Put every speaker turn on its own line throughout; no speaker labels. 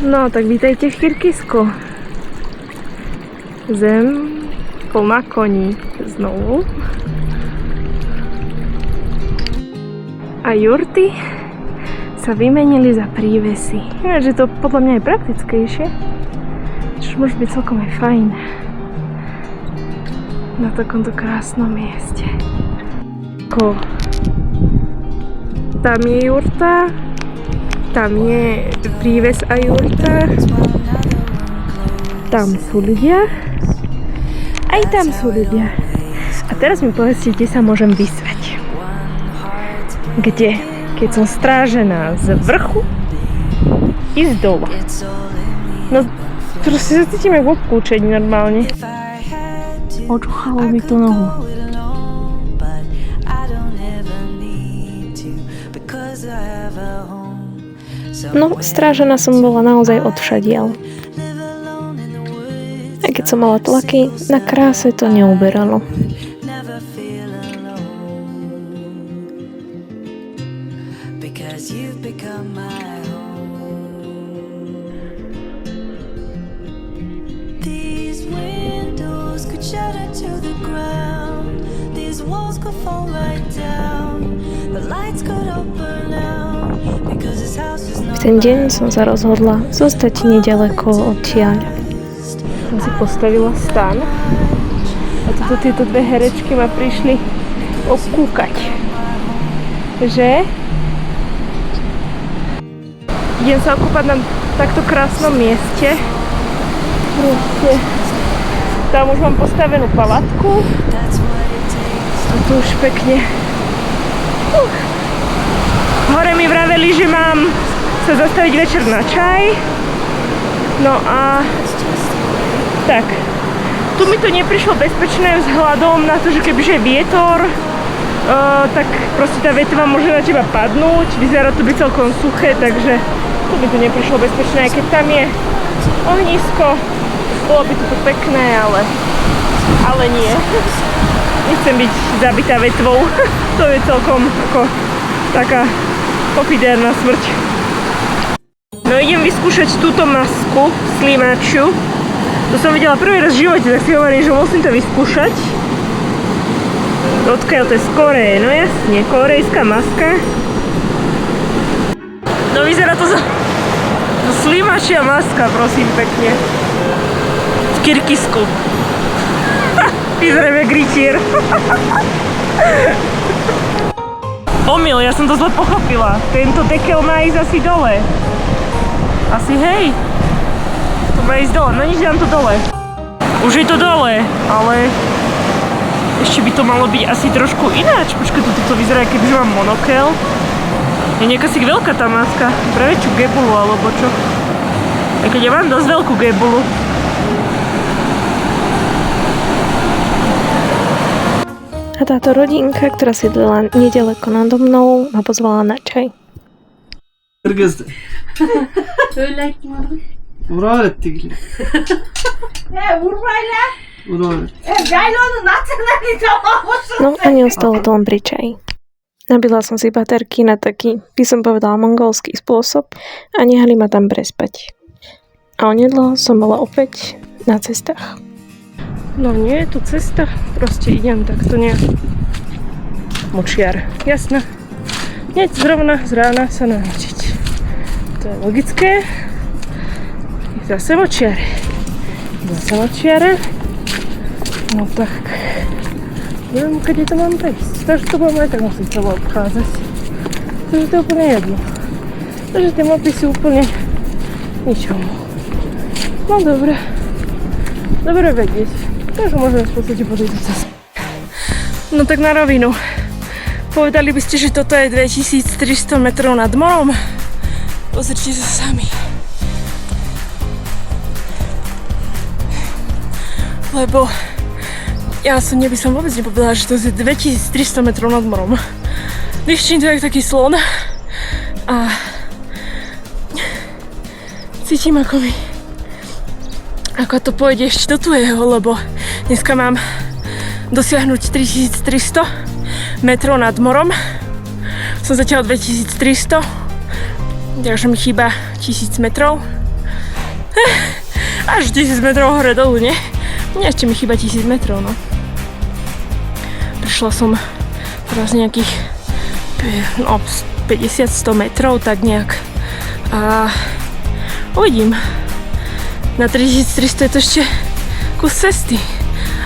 No, tak vítajte v Kyrgyzsku. Zem plná koní znovu. A jurty sa vymenili za prívesy. Ináč je to podľa mňa aj praktickejšie. Čo môže byť celkom aj fajn. Na takomto krásnom mieste. Tam je jurta. Tam je príves a jurta. Tam sú ľudia. Aj tam sú ľudia. A teraz mi povedzte, kde sa môžem vyspať. Kde? Keď som strážená z vrchu i z dola. No, proste sa cítim jak obkúčeť normálne. Očúchalo mi to nohu. No, strážená som bola naozaj odvšadiaľ. A keď som mala tlaky, na kráse to neuberalo. V ten deň som sa rozhodla zostať nedaleko odtiaľ. Som si postavila stan a tieto dve herečky ma prišli obkúkať. Že? Idem sa okúpať na takto krásnom mieste. Proste. Tam už mám postavenú palatku. A tu už pekne. Hore mi vraveli, že mám sa zastaviť večer na čaj. No a tak, tu mi to neprišlo bezpečné vzhľadom na to, že kebyže je vietor, tak proste tá vetva môže na teba padnúť. Vyzerá to byť celkom suché, takže tu mi to neprišlo bezpečné, aj keď tam je ohnisko. Bolo by to pekné, ale nie. Nechcem byť zabitá vetvou. To je celkom ako taká pofiderná smrť. No idem vyskúšať túto masku slimáčiu. To som videla prvý raz v živote, tak si hovorím, že musím to vyskúšať. Odkiaľ to je z Koreje, no jasne, korejská maska. No vyzerá to za slimáčia maska, prosím pekne. V Kyrgyzsku. Vyzerám jak rytier. Omyl, ja som to zle pochopila. Tento dekel má ísť asi dole. Asi hej. To má ísť dole, no nič, dám to dole. Už je to dole, ale ešte by to malo byť asi trošku ináč. Počkaj, to vyzerá, kebyže mám monokel. Je nejaká si veľká tá maska. Pre väčšiu gebulu, alebo čo? A keď ja mám dosť veľkú gebulu. A táto rodinka, ktorá sídlila nedaleko nado mnou, ma pozvala na čaj.
Kırgız'dı.
Öyle ettim abi.
Vur öğrettik.
Vurmayla.
Vur öğrettik.
Gel onu natanali tamamısın.
No a neostalo to len pri čaji. Nabila som si baterky na taký, by som povedala, mongolský spôsob a nehali ma tam prespať. A onedlho som bola opäť na cestách. No nie je tu cesta, proste idem takto nejak močiar, jasné. Hneď zrovna z rána sa namočiť. To je logické. Zase močiare. Zase močiare. No tak, neviem, kedy to mám prejsť. Takže to budem aj tak musieť celé obchádzať. Takže to je úplne jedno. Takže tie mapy sú úplne ničomu. No dobre. Dobre vedieť. Takže môžeme v podstate po tejto ceste. No tak na rovinu. Povedali by ste, že toto je 2300 metrov nad morom? Pozrite sa sami. Lebo ja by som vôbec nepovedala, že to je 2300 metrov nad morom. Dýščím to jak taký slon. A cítim, ako to pôjde ešte do tuého, lebo dneska mám dosiahnuť 3300 metrov nad morom. Som zatiaľ 2300, takže mi chýba 1000 metrov. Až 1000 metrov hore dolu, nie? Nie, ešte mi chýba 1000 metrov, no. Prišla som teraz nejakých 50-100 metrov, tak nejak. A uvidím. Na 3300 je to ešte kus cesty.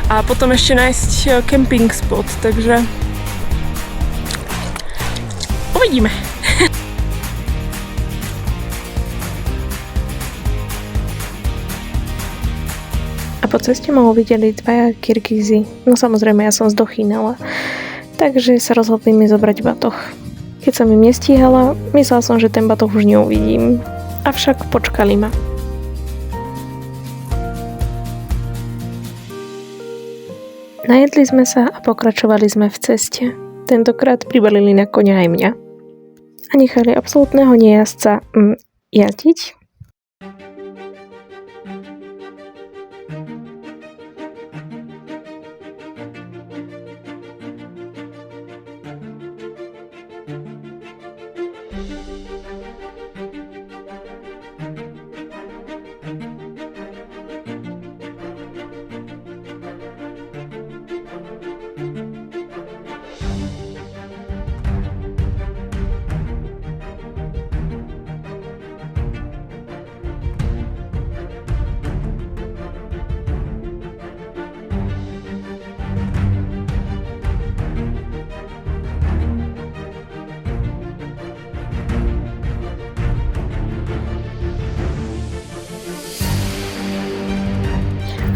A potom ešte nájsť camping spot, takže uvidíme. A po ceste ma uvideli dvaja Kirgízi. No samozrejme, ja som zdochýnala. Takže sa rozhodli mi zobrať batoh. Keď som im nestíhala, myslela som, že ten batoh už neuvidím. Avšak počkali ma. Najedli sme sa a pokračovali sme v ceste. Tentokrát pribalili na koňa aj mňa. A nechali absolútneho nejazdca jazdiť.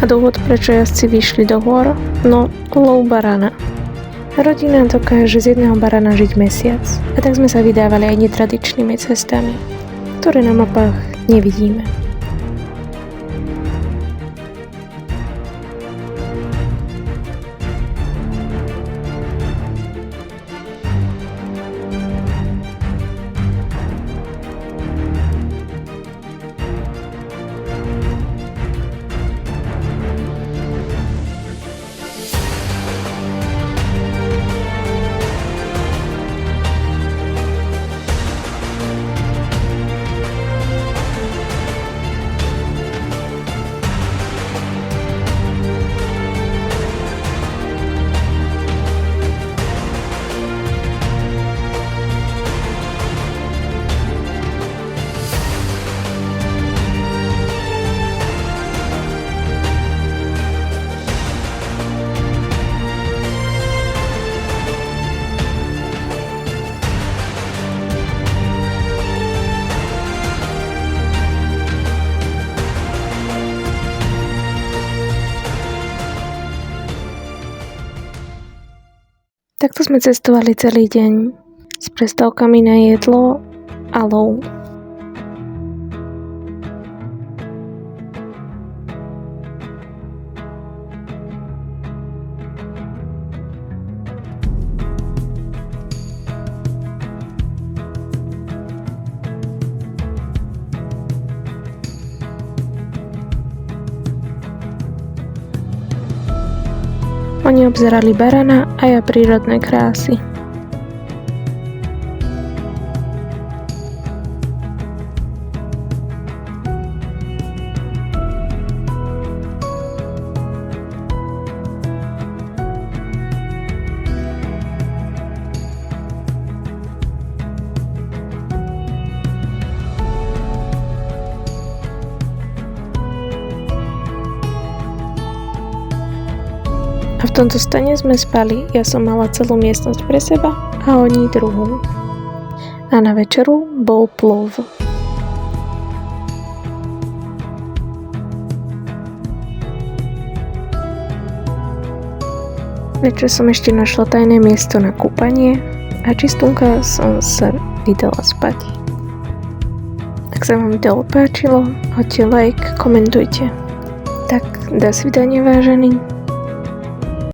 A dôvod, prečo jazdci vyšli do hôr? No, lov barana. Rodina dokáže z jedného barana žiť mesiac. A tak sme sa vydávali aj netradičnými cestami, ktoré na mapách nevidíme. Takto sme cestovali celý deň s prestávkami na jedlo a lov. Oni obzerali barana a ja prírodné krásy. A v tomto stane sme spali, ja som mala celú miestnosť pre seba a oni druhú. A na večeru bol plov. Večer som ešte našla tajné miesto na kúpanie a čistunka som sa vydala spať. Ak sa vám video páčilo, hoďte like, komentujte. Tak, do svidania vážení.